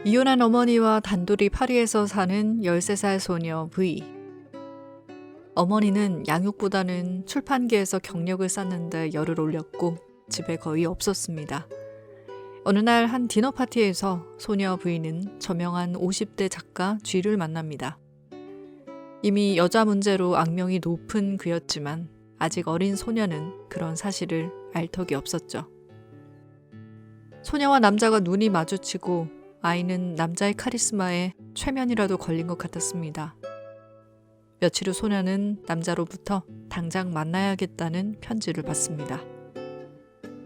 이혼한 어머니와 단둘이 파리에서 사는 13살 소녀 V. 어머니는 양육보다는 출판계에서 경력을 쌓는데 열을 올렸고 집에 거의 없었습니다. 어느 날 한 디너 파티에서 소녀 V는 저명한 50대 작가 G를 만납니다. 이미 여자 문제로 악명이 높은 그였지만 아직 어린 소녀는 그런 사실을 알 턱이 없었죠. 소녀와 남자가 눈이 마주치고 아이는 남자의 카리스마에 최면이라도 걸린 것 같았습니다. 며칠 후 소녀는 남자로부터 당장 만나야겠다는 편지를 받습니다.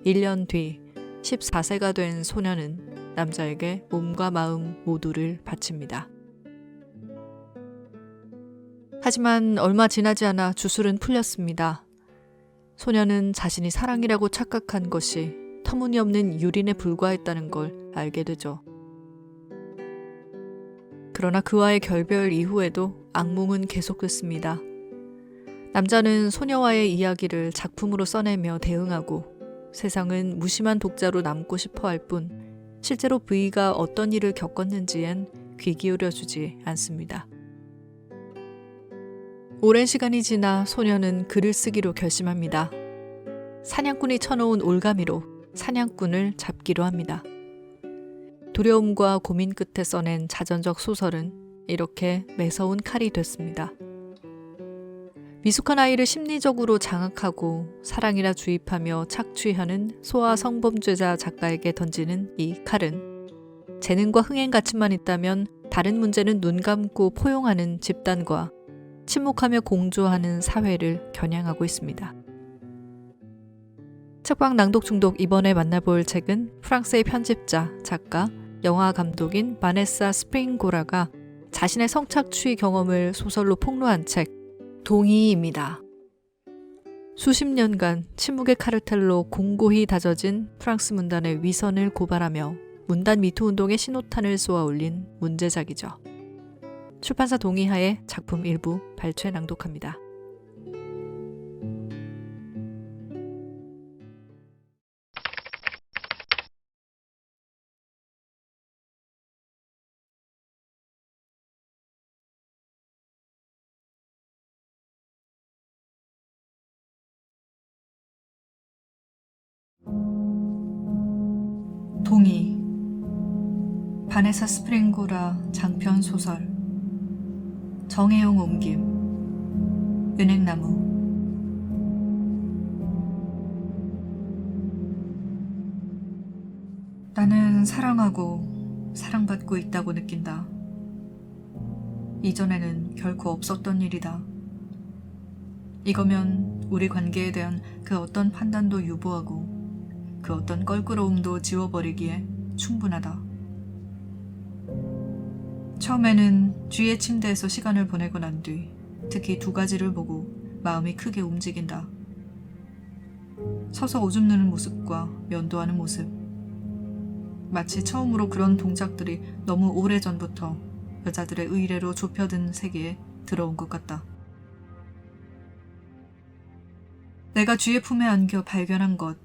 1년 뒤 14세가 된 소녀는 남자에게 몸과 마음 모두를 바칩니다. 하지만 얼마 지나지 않아 주술은 풀렸습니다. 소녀는 자신이 사랑이라고 착각한 것이 터무니없는 유린에 불과했다는 걸 알게 되죠. 그러나 그와의 결별 이후에도 악몽은 계속됐습니다. 남자는 소녀와의 이야기를 작품으로 써내며 대응하고 세상은 무심한 독자로 남고 싶어 할 뿐 실제로 V가 어떤 일을 겪었는지엔 귀 기울여주지 않습니다. 오랜 시간이 지나 소녀는 글을 쓰기로 결심합니다. 사냥꾼이 쳐놓은 올가미로 사냥꾼을 잡기로 합니다. 두려움과 고민 끝에 써낸 자전적 소설은 이렇게 매서운 칼이 됐습니다. 미숙한 아이를 심리적으로 장악하고 사랑이라 주입하며 착취하는 소아 성범죄자 작가에게 던지는 이 칼은 재능과 흥행 가치만 있다면 다른 문제는 눈 감고 포용하는 집단과 침묵하며 공조하는 사회를 겨냥하고 있습니다. 책방 낭독 중독 이번에 만나볼 책은 프랑스의 편집자, 작가, 영화 감독인 바네사 스프링고라가 자신의 성착취 경험을 소설로 폭로한 책 동의입니다. 수십 년간 침묵의 카르텔로 공고히 다져진 프랑스 문단의 위선을 고발하며 문단 미투 운동의 신호탄을 쏘아 올린 문제작이죠. 출판사 동의하에 작품 일부 발췌 낭독합니다. 동의 바네사 스프링고라 장편 소설 정혜용 옮김 은행나무 나는 사랑하고 사랑받고 있다고 느낀다. 이전에는 결코 없었던 일이다. 이거면 우리 관계에 대한 그 어떤 판단도 유보하고 그 어떤 껄끄러움도 지워버리기에 충분하다. 처음에는 쥐의 침대에서 시간을 보내고 난 뒤 특히 두 가지를 보고 마음이 크게 움직인다. 서서 오줌 누는 모습과 면도하는 모습. 마치 처음으로 그런 동작들이 너무 오래전부터 여자들의 의례로 좁혀든 세계에 들어온 것 같다. 내가 쥐의 품에 안겨 발견한 것,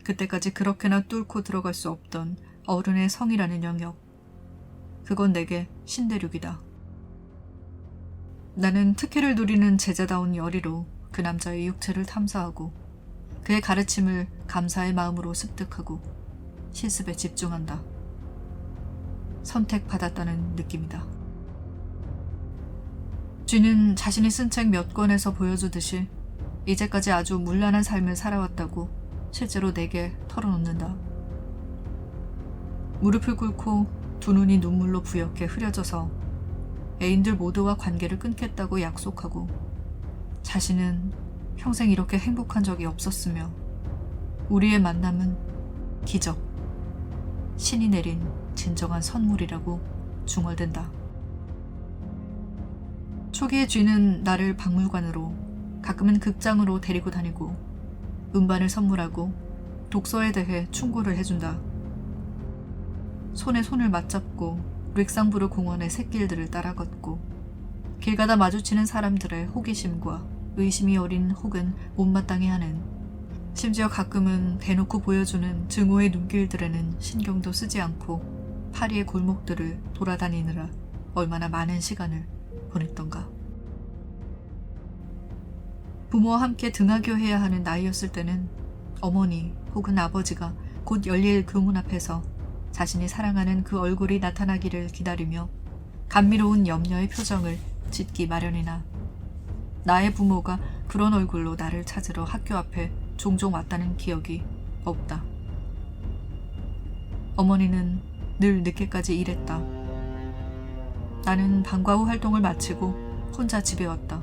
그때까지 그렇게나 뚫고 들어갈 수 없던 어른의 성이라는 영역. 그건 내게 신대륙이다. 나는 특혜를 누리는 제자다운 열의로 그 남자의 육체를 탐사하고 그의 가르침을 감사의 마음으로 습득하고 실습에 집중한다. 선택받았다는 느낌이다. 쥐는 자신이 쓴 책 몇 권에서 보여주듯이 이제까지 아주 문란한 삶을 살아왔다고 실제로 내게 털어놓는다. 무릎을 꿇고 두 눈이 눈물로 부옇게 흐려져서 애인들 모두와 관계를 끊겠다고 약속하고 자신은 평생 이렇게 행복한 적이 없었으며 우리의 만남은 기적, 신이 내린 진정한 선물이라고 중얼댄다. 초기에 쥐는 나를 박물관으로, 가끔은 극장으로 데리고 다니고 음반을 선물하고 독서에 대해 충고를 해준다. 손에 손을 맞잡고 릭상부르 공원의 샛길들을 따라 걷고 길 가다 마주치는 사람들의 호기심과 의심이 어린 혹은 못마땅해하는, 심지어 가끔은 대놓고 보여주는 증오의 눈길들에는 신경도 쓰지 않고 파리의 골목들을 돌아다니느라 얼마나 많은 시간을 보냈던가. 부모와 함께 등하교해야 하는 나이였을 때는 어머니 혹은 아버지가 곧 열릴 그 문 앞에서 자신이 사랑하는 그 얼굴이 나타나기를 기다리며 감미로운 염려의 표정을 짓기 마련이나, 나의 부모가 그런 얼굴로 나를 찾으러 학교 앞에 종종 왔다는 기억이 없다. 어머니는 늘 늦게까지 일했다. 나는 방과 후 활동을 마치고 혼자 집에 왔다.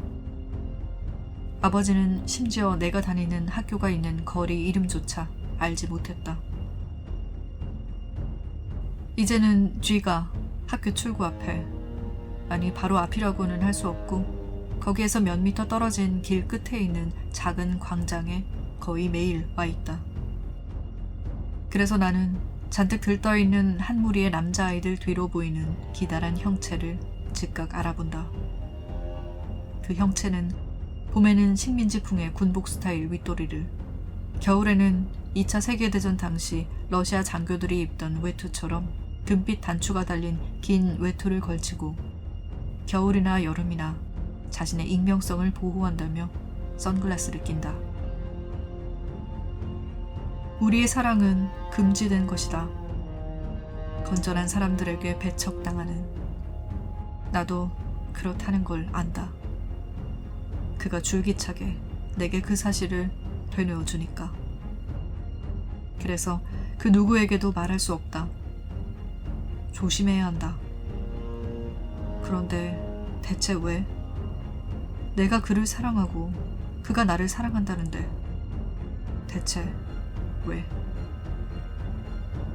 아버지는 심지어 내가 다니는 학교가 있는 거리 이름조차 알지 못했다. 이제는 쥐가 학교 출구 앞에, 아니 바로 앞이라고는 할 수 없고 거기에서 몇 미터 떨어진 길 끝에 있는 작은 광장에 거의 매일 와 있다. 그래서 나는 잔뜩 들떠있는 한 무리의 남자아이들 뒤로 보이는 기다란 형체를 즉각 알아본다. 그 형체는 봄에는 식민지풍의 군복 스타일 윗도리를, 겨울에는 2차 세계대전 당시 러시아 장교들이 입던 외투처럼 금빛 단추가 달린 긴 외투를 걸치고 겨울이나 여름이나 자신의 익명성을 보호한다며 선글라스를 낀다. 우리의 사랑은 금지된 것이다. 건전한 사람들에게 배척당하는, 나도 그렇다는 걸 안다. 그가 줄기차게 내게 그 사실을 되뇌어주니까. 그래서 그 누구에게도 말할 수 없다. 조심해야 한다. 그런데 대체 왜? 내가 그를 사랑하고 그가 나를 사랑한다는데 대체 왜?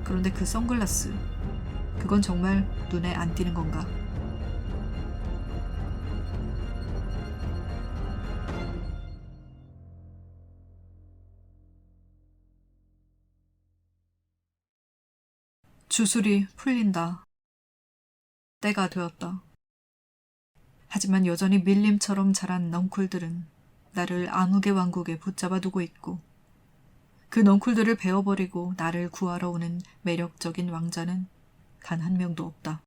그런데 그 선글라스, 그건 정말 눈에 안 띄는 건가? 주술이 풀린다. 때가 되었다. 하지만 여전히 밀림처럼 자란 넝쿨들은 나를 암흑의 왕국에 붙잡아 두고 있고, 그 넝쿨들을 베어버리고 나를 구하러 오는 매력적인 왕자는 단 한 명도 없다.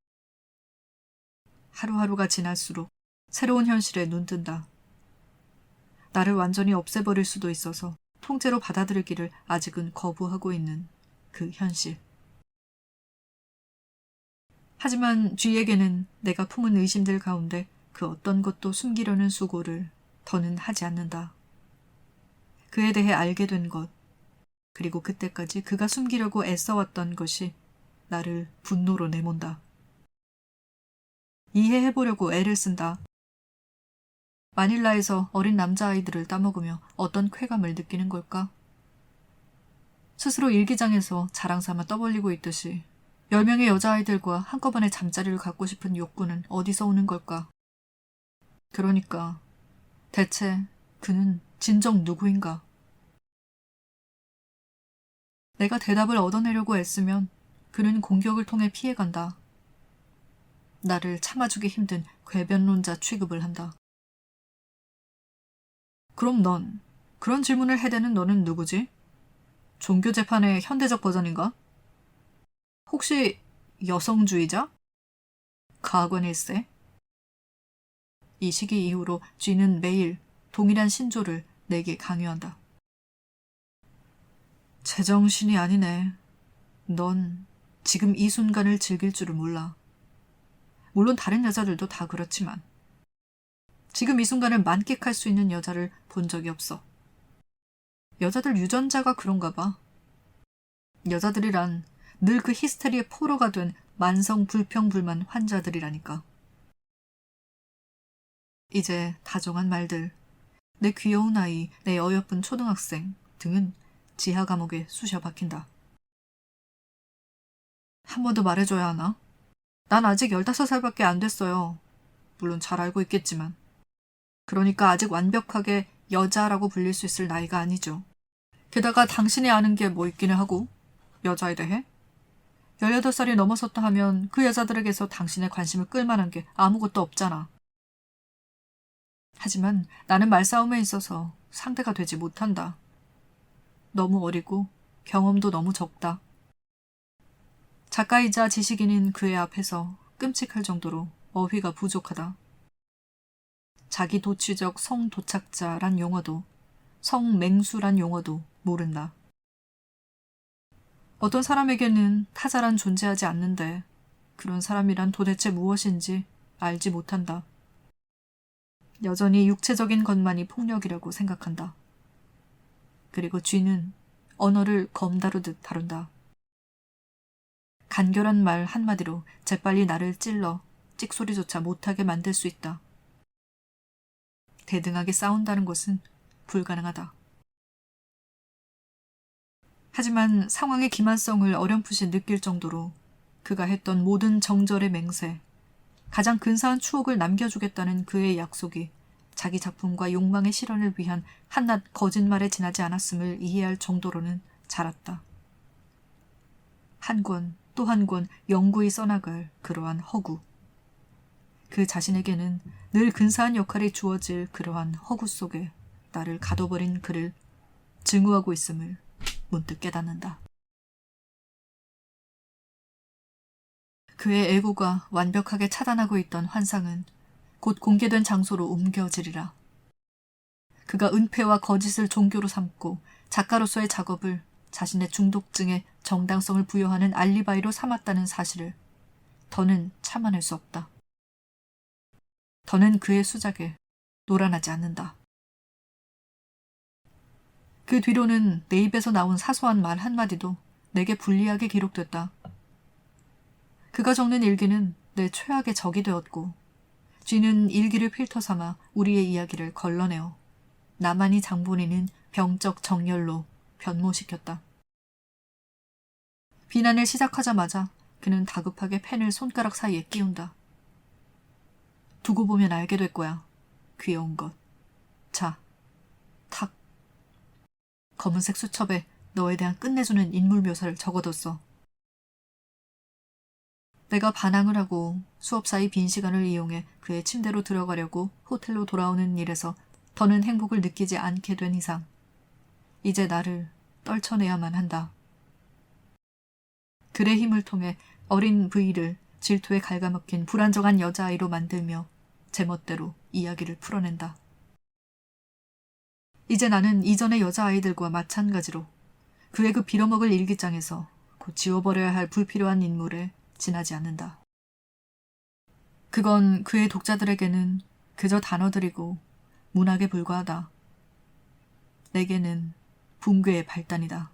하루하루가 지날수록 새로운 현실에 눈뜬다. 나를 완전히 없애버릴 수도 있어서 통째로 받아들이기를 아직은 거부하고 있는 그 현실. 하지만 쥐에게는 내가 품은 의심들 가운데 그 어떤 것도 숨기려는 수고를 더는 하지 않는다. 그에 대해 알게 된 것, 그리고 그때까지 그가 숨기려고 애써왔던 것이 나를 분노로 내몬다. 이해해보려고 애를 쓴다. 마닐라에서 어린 남자아이들을 따먹으며 어떤 쾌감을 느끼는 걸까? 스스로 일기장에서 자랑삼아 떠벌리고 있듯이 10명의 여자아이들과 한꺼번에 잠자리를 갖고 싶은 욕구는 어디서 오는 걸까? 그러니까 대체 그는 진정 누구인가? 내가 대답을 얻어내려고 애쓰면 그는 공격을 통해 피해간다. 나를 참아주기 힘든 궤변론자 취급을 한다. 그럼 넌, 그런 질문을 해대는 너는 누구지? 종교재판의 현대적 버전인가? 혹시 여성주의자? 가관일세? 이 시기 이후로 쥐는 매일 동일한 신조를 내게 강요한다. 제정신이 아니네. 넌 지금 이 순간을 즐길 줄을 몰라. 물론 다른 여자들도 다 그렇지만 지금 이 순간을 만끽할 수 있는 여자를 본 적이 없어. 여자들 유전자가 그런가 봐. 여자들이란 늘 그 히스테리의 포로가 된 만성 불평불만 환자들이라니까. 이제 다정한 말들, 내 귀여운 아이, 내 어여쁜 초등학생 등은 지하 감옥에 쑤셔 박힌다. 한 번 더 말해줘야 하나? 난 아직 15살밖에 안 됐어요. 물론 잘 알고 있겠지만 그러니까 아직 완벽하게 여자라고 불릴 수 있을 나이가 아니죠. 게다가 당신이 아는 게 뭐 있기는 하고, 여자에 대해? 18살이 넘어섰다 하면 그 여자들에게서 당신의 관심을 끌만한 게 아무것도 없잖아. 하지만 나는 말싸움에 있어서 상대가 되지 못한다. 너무 어리고 경험도 너무 적다. 작가이자 지식인인 그의 앞에서 끔찍할 정도로 어휘가 부족하다. 자기 도취적 성도착자란 용어도, 성맹수란 용어도 모른다. 어떤 사람에게는 타자란 존재하지 않는데 그런 사람이란 도대체 무엇인지 알지 못한다. 여전히 육체적인 것만이 폭력이라고 생각한다. 그리고 쥐는 언어를 검 다루듯 다룬다. 간결한 말 한마디로 재빨리 나를 찔러 찍소리조차 못하게 만들 수 있다. 대등하게 싸운다는 것은 불가능하다. 하지만 상황의 기만성을 어렴풋이 느낄 정도로 그가 했던 모든 정절의 맹세, 가장 근사한 추억을 남겨주겠다는 그의 약속이 자기 작품과 욕망의 실현을 위한 한낱 거짓말에 지나지 않았음을 이해할 정도로는 자랐다. 한 권 또 한 권 영구히 써나갈 그러한 허구. 그 자신에게는 늘 근사한 역할이 주어질 그러한 허구 속에 나를 가둬버린 그를 증오하고 있음을 문득 깨닫는다. 그의 애고가 완벽하게 차단하고 있던 환상은 곧 공개된 장소로 옮겨지리라. 그가 은폐와 거짓을 종교로 삼고 작가로서의 작업을 자신의 중독증에 정당성을 부여하는 알리바이로 삼았다는 사실을 더는 참아낼 수 없다. 더는 그의 수작에 노란하지 않는다. 그 뒤로는 내 입에서 나온 사소한 말 한마디도 내게 불리하게 기록됐다. 그가 적는 일기는 내 최악의 적이 되었고, 쥐는 일기를 필터 삼아 우리의 이야기를 걸러내어 나만이 장본인인 병적 정열로 변모시켰다. 비난을 시작하자마자 그는 다급하게 펜을 손가락 사이에 끼운다. 두고 보면 알게 될 거야. 귀여운 것. 자, 탁. 검은색 수첩에 너에 대한 끝내주는 인물 묘사를 적어뒀어. 내가 반항을 하고 수업 사이 빈 시간을 이용해 그의 침대로 들어가려고 호텔로 돌아오는 일에서 더는 행복을 느끼지 않게 된 이상 이제 나를 떨쳐내야만 한다. 글의 힘을 통해 어린 V를 질투에 갉아먹힌 불안정한 여자아이로 만들며 제멋대로 이야기를 풀어낸다. 이제 나는 이전의 여자아이들과 마찬가지로 그의 그 빌어먹을 일기장에서 곧 지워버려야 할 불필요한 인물에 지나지 않는다. 그건 그의 독자들에게는 그저 단어들이고 문학에 불과하다. 내게는 붕괴의 발단이다.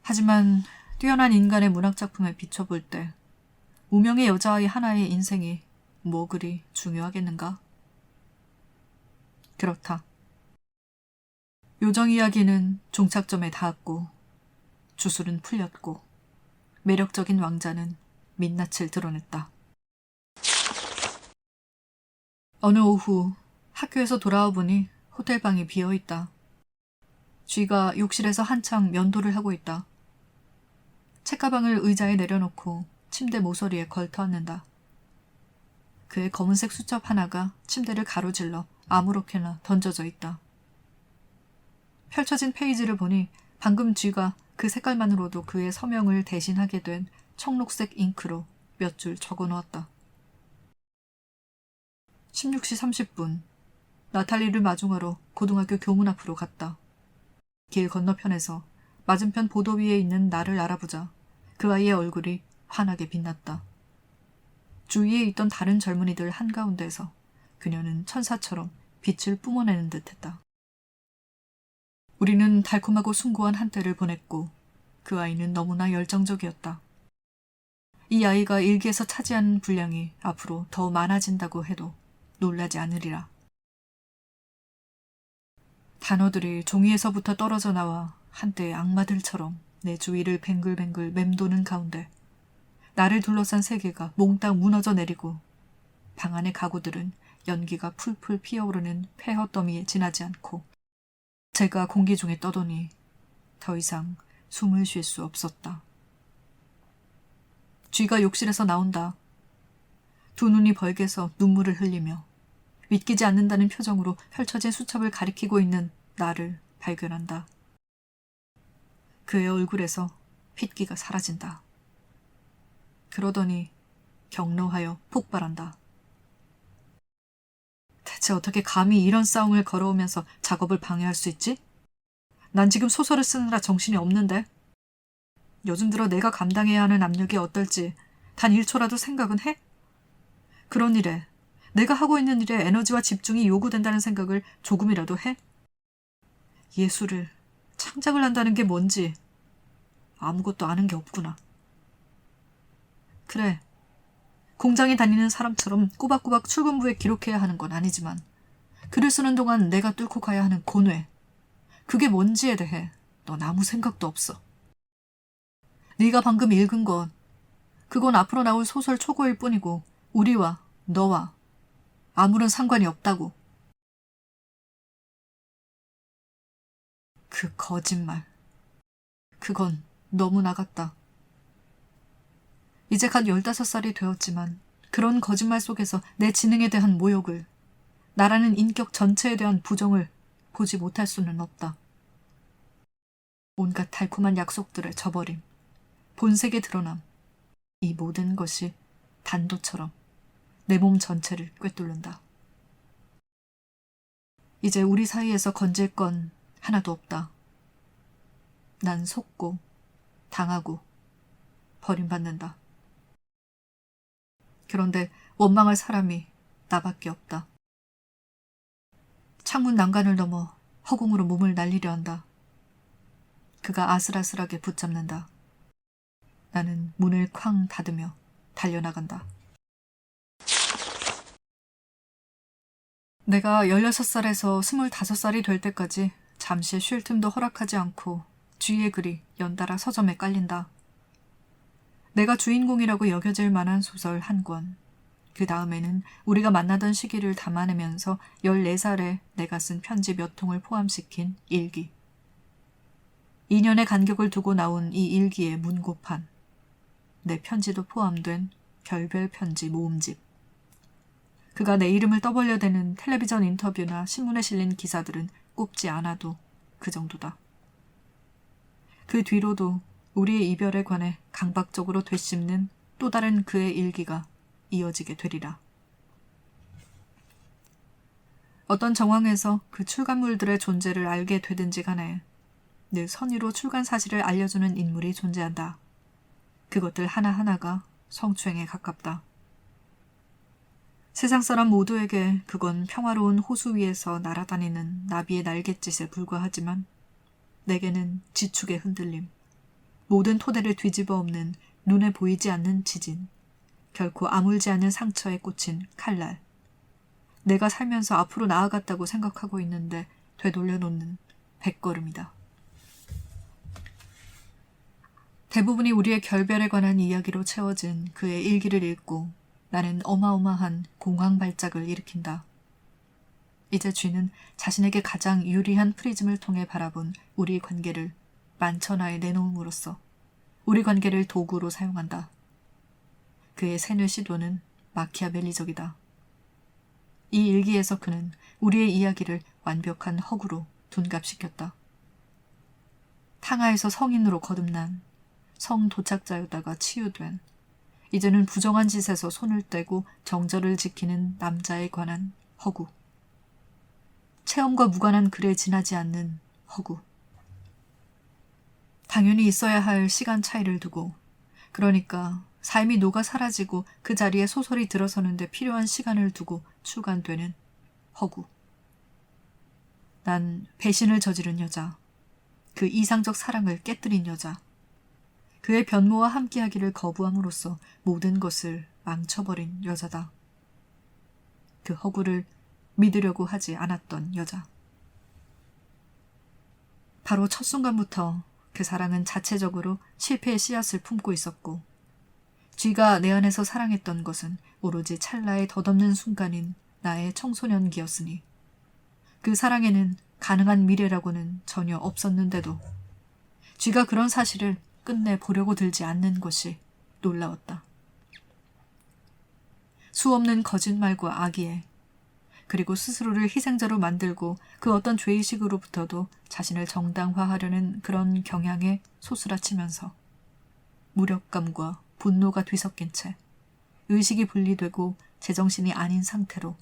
하지만 뛰어난 인간의 문학작품에 비춰볼 때 무명의 여자아이 하나의 인생이 뭐 그리 중요하겠는가? 그렇다. 요정 이야기는 종착점에 닿았고 주술은 풀렸고 매력적인 왕자는 민낯을 드러냈다. 어느 오후 학교에서 돌아와 보니 호텔방이 비어있다. 쥐가 욕실에서 한창 면도를 하고 있다. 책가방을 의자에 내려놓고 침대 모서리에 걸터앉는다. 그의 검은색 수첩 하나가 침대를 가로질러 아무렇게나 던져져 있다. 펼쳐진 페이지를 보니 방금 쥐가 그 색깔만으로도 그의 서명을 대신하게 된 청록색 잉크로 몇 줄 적어놓았다. 16시 30분 나탈리를 마중하러 고등학교 교문 앞으로 갔다. 길 건너편에서 맞은편 보도 위에 있는 나를 알아보자 그 아이의 얼굴이 환하게 빛났다. 주위에 있던 다른 젊은이들 한가운데에서 그녀는 천사처럼 빛을 뿜어내는 듯했다. 우리는 달콤하고 숭고한 한때를 보냈고 그 아이는 너무나 열정적이었다. 이 아이가 일기에서 차지하는 분량이 앞으로 더 많아진다고 해도 놀라지 않으리라. 단어들이 종이에서부터 떨어져 나와 한때의 악마들처럼 내 주위를 뱅글뱅글 맴도는 가운데 나를 둘러싼 세계가 몽땅 무너져 내리고 방 안의 가구들은 연기가 풀풀 피어오르는 폐허 더미에 지나지 않고 제가 공기 중에 떠도니 더 이상 숨을 쉴 수 없었다. 쥐가 욕실에서 나온다. 두 눈이 벌게서 눈물을 흘리며 믿기지 않는다는 표정으로 펼쳐진 수첩을 가리키고 있는 나를 발견한다. 그의 얼굴에서 핏기가 사라진다. 그러더니 격노하여 폭발한다. 대체 어떻게 감히 이런 싸움을 걸어오면서 작업을 방해할 수 있지? 난 지금 소설을 쓰느라 정신이 없는데. 요즘 들어 내가 감당해야 하는 압력이 어떨지 단 1초라도 생각은 해? 그런 일에, 내가 하고 있는 일에 에너지와 집중이 요구된다는 생각을 조금이라도 해? 예술을, 창작을 한다는 게 뭔지 아무것도 아는 게 없구나. 그래, 공장에 다니는 사람처럼 꼬박꼬박 출근부에 기록해야 하는 건 아니지만 글을 쓰는 동안 내가 뚫고 가야 하는 고뇌, 그게 뭔지에 대해 넌 아무 생각도 없어. 네가 방금 읽은 건 그건 앞으로 나올 소설 초고일 뿐이고 우리와 너와 아무런 상관이 없다고. 그 거짓말. 그건 너무 나갔다. 이제 갓 15살이 되었지만 그런 거짓말 속에서 내 지능에 대한 모욕을, 나라는 인격 전체에 대한 부정을 보지 못할 수는 없다. 온갖 달콤한 약속들을 저버림, 본색에 드러남, 이 모든 것이 단도처럼 내 몸 전체를 꿰뚫는다. 이제 우리 사이에서 건질 건 하나도 없다. 난 속고, 당하고, 버림받는다. 그런데 원망할 사람이 나밖에 없다. 창문 난간을 넘어 허공으로 몸을 날리려 한다. 그가 아슬아슬하게 붙잡는다. 나는 문을 쾅 닫으며 달려나간다. 내가 16살에서 25살이 될 때까지 잠시 쉴 틈도 허락하지 않고 쥐의 글이 연달아 서점에 깔린다. 내가 주인공이라고 여겨질 만한 소설 한 권. 그 다음에는 우리가 만나던 시기를 담아내면서 14살에 내가 쓴 편지 몇 통을 포함시킨 일기. 2년의 간격을 두고 나온 이 일기의 문고판. 내 편지도 포함된 별별 편지 모음집. 그가 내 이름을 떠벌려대는 텔레비전 인터뷰나 신문에 실린 기사들은 꼽지 않아도 그 정도다. 그 뒤로도 우리의 이별에 관해 강박적으로 되씹는 또 다른 그의 일기가 이어지게 되리라. 어떤 정황에서 그 출간물들의 존재를 알게 되든지 간에 늘 선의로 출간 사실을 알려주는 인물이 존재한다. 그것들 하나하나가 성추행에 가깝다. 세상 사람 모두에게 그건 평화로운 호수 위에서 날아다니는 나비의 날갯짓에 불과하지만 내게는 지축의 흔들림, 모든 토대를 뒤집어 엎는 눈에 보이지 않는 지진, 결코 아물지 않는 상처에 꽂힌 칼날, 내가 살면서 앞으로 나아갔다고 생각하고 있는데 되돌려 놓는 백걸음이다. 대부분이 우리의 결별에 관한 이야기로 채워진 그의 일기를 읽고 나는 어마어마한 공황 발작을 일으킨다. 이제 쥐는 자신에게 가장 유리한 프리즘을 통해 바라본 우리 관계를 만천하에 내놓음으로써 우리 관계를 도구로 사용한다. 그의 세뇌 시도는 마키아벨리적이다. 이 일기에서 그는 우리의 이야기를 완벽한 허구로 둔갑시켰다. 탕하에서 성인으로 거듭난 성 도착자였다가 치유된 이제는 부정한 짓에서 손을 떼고 정절을 지키는 남자에 관한 허구. 체험과 무관한 글에 지나지 않는 허구. 당연히 있어야 할 시간 차이를 두고, 그러니까 삶이 녹아 사라지고 그 자리에 소설이 들어서는데 필요한 시간을 두고 출간되는 허구. 난 배신을 저지른 여자, 그 이상적 사랑을 깨뜨린 여자, 그의 변모와 함께하기를 거부함으로써 모든 것을 망쳐버린 여자다. 그 허구를 믿으려고 하지 않았던 여자. 바로 첫 순간부터 그 사랑은 자체적으로 실패의 씨앗을 품고 있었고, 쥐가 내 안에서 사랑했던 것은 오로지 찰나의 덧없는 순간인 나의 청소년기였으니 그 사랑에는 가능한 미래라고는 전혀 없었는데도 쥐가 그런 사실을 끝내 보려고 들지 않는 것이 놀라웠다. 수없는 거짓말과 악의에 그리고 스스로를 희생자로 만들고 그 어떤 죄의식으로부터도 자신을 정당화하려는 그런 경향에 소스라치면서 무력감과 분노가 뒤섞인 채 의식이 분리되고 제정신이 아닌 상태로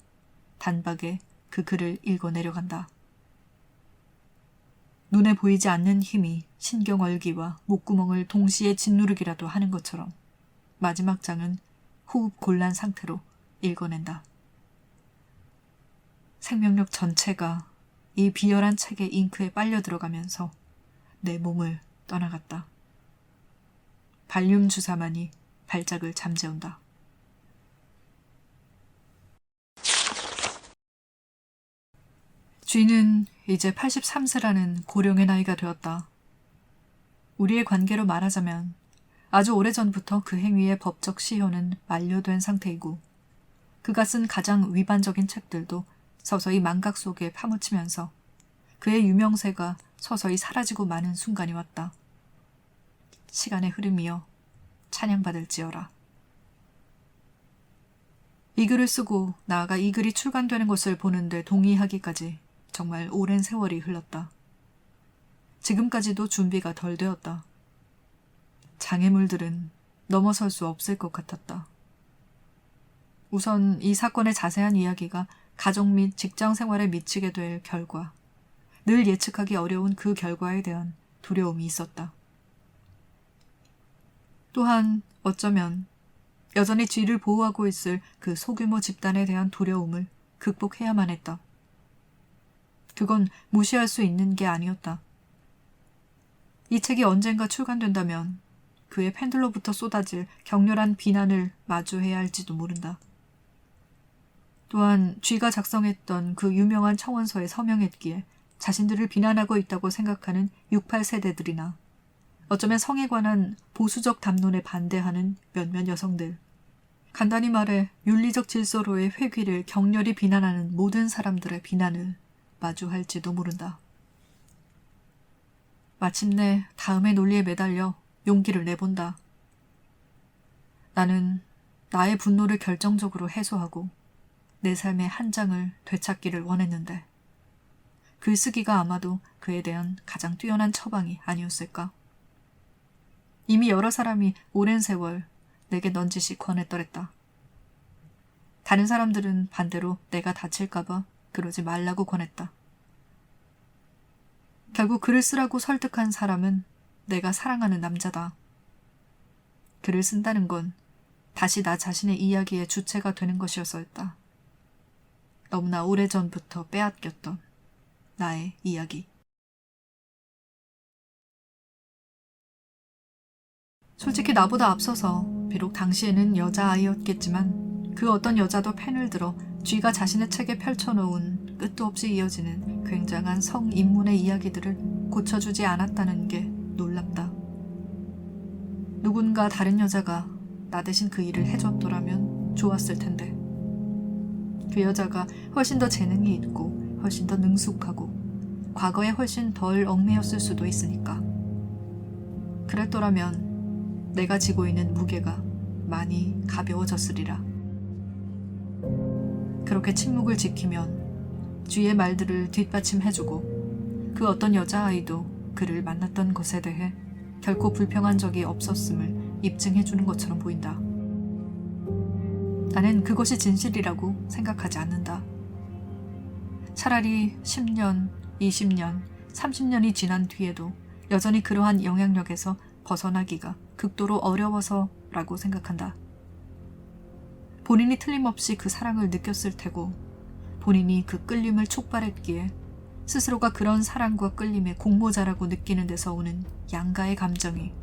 단박에 그 글을 읽어내려간다. 눈에 보이지 않는 힘이 신경얼기와 목구멍을 동시에 짓누르기라도 하는 것처럼 마지막 장은 호흡 곤란 상태로 읽어낸다. 생명력 전체가 이 비열한 책의 잉크에 빨려 들어가면서 내 몸을 떠나갔다. 발륨 주사만이 발작을 잠재운다. 쥐는 이제 83세라는 고령의 나이가 되었다. 우리의 관계로 말하자면 아주 오래전부터 그 행위의 법적 시효는 만료된 상태이고 그가 쓴 가장 위반적인 책들도 서서히 망각 속에 파묻히면서 그의 유명세가 서서히 사라지고 마는 순간이 왔다. 시간의 흐름이여 찬양받을지어라. 이 글을 쓰고 나아가 이 글이 출간되는 것을 보는데 동의하기까지 정말 오랜 세월이 흘렀다. 지금까지도 준비가 덜 되었다. 장애물들은 넘어설 수 없을 것 같았다. 우선 이 사건의 자세한 이야기가 가족 및 직장 생활에 미치게 될 결과, 늘 예측하기 어려운 그 결과에 대한 두려움이 있었다. 또한 어쩌면 여전히 쥐를 보호하고 있을 그 소규모 집단에 대한 두려움을 극복해야만 했다. 그건 무시할 수 있는 게 아니었다. 이 책이 언젠가 출간된다면 그의 팬들로부터 쏟아질 격렬한 비난을 마주해야 할지도 모른다. 또한 쥐가 작성했던 그 유명한 청원서에 서명했기에 자신들을 비난하고 있다고 생각하는 68세대들이나 어쩌면 성에 관한 보수적 담론에 반대하는 몇몇 여성들, 간단히 말해 윤리적 질서로의 회귀를 격렬히 비난하는 모든 사람들의 비난을 마주할지도 모른다. 마침내 다음의 논리에 매달려 용기를 내본다. 나는 나의 분노를 결정적으로 해소하고 내 삶의 한 장을 되찾기를 원했는데 글쓰기가 아마도 그에 대한 가장 뛰어난 처방이 아니었을까? 이미 여러 사람이 오랜 세월 내게 넌지시 권했더랬다. 다른 사람들은 반대로 내가 다칠까봐 그러지 말라고 권했다. 결국 글을 쓰라고 설득한 사람은 내가 사랑하는 남자다. 글을 쓴다는 건 다시 나 자신의 이야기의 주체가 되는 것이었었다. 너무나 오래전부터 빼앗겼던 나의 이야기. 솔직히 나보다 앞서서 비록 당시에는 여자아이였겠지만 그 어떤 여자도 펜을 들어 쥐가 자신의 책에 펼쳐놓은 끝도 없이 이어지는 굉장한 성인문의 이야기들을 고쳐주지 않았다는 게 놀랍다. 누군가 다른 여자가 나 대신 그 일을 해줬더라면 좋았을 텐데. 그 여자가 훨씬 더 재능이 있고 훨씬 더 능숙하고 과거에 훨씬 덜 얽매였을 수도 있으니까. 그랬더라면 내가 지고 있는 무게가 많이 가벼워졌으리라. 그렇게 침묵을 지키면 쥐의 말들을 뒷받침해주고 그 어떤 여자아이도 그를 만났던 것에 대해 결코 불평한 적이 없었음을 입증해주는 것처럼 보인다. 나는 그것이 진실이라고 생각하지 않는다. 차라리 10년, 20년, 30년이 지난 뒤에도 여전히 그러한 영향력에서 벗어나기가 극도로 어려워서라고 생각한다. 본인이 틀림없이 그 사랑을 느꼈을 테고 본인이 그 끌림을 촉발했기에 스스로가 그런 사랑과 끌림의 공모자라고 느끼는 데서 오는 양가의 감정이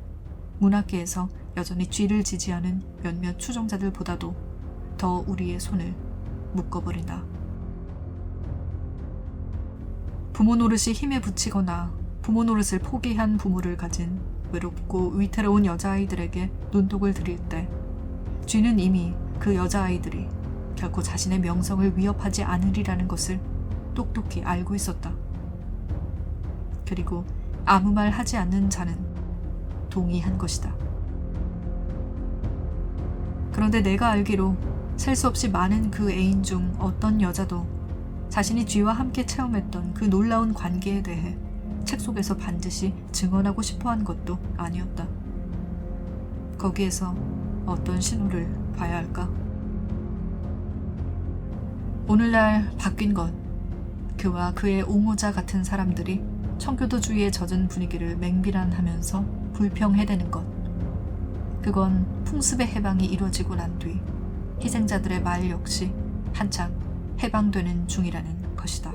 문학계에서 여전히 쥐를 지지하는 몇몇 추종자들보다도 더 우리의 손을 묶어버린다. 부모 노릇이 힘에 부치거나 부모 노릇을 포기한 부모를 가진 외롭고 위태로운 여자아이들에게 눈독을 들일 때 쥐는 이미 그 여자아이들이 결코 자신의 명성을 위협하지 않으리라는 것을 똑똑히 알고 있었다. 그리고 아무 말 하지 않는 자는 동의한 것이다. 그런데 내가 알기로 셀 수 없이 많은 그 애인 중 어떤 여자도 자신이 쥐와 함께 체험했던 그 놀라운 관계에 대해 책 속에서 반드시 증언하고 싶어한 것도 아니었다. 거기에서 어떤 신호를 봐야 할까? 오늘날 바뀐 것, 그와 그의 옹호자 같은 사람들이 청교도주의에 젖은 분위기를 맹비난하면서 불평해대는 것, 그건 풍습의 해방이 이루어지고 난 뒤 희생자들의 말 역시 한창 해방되는 중이라는 것이다.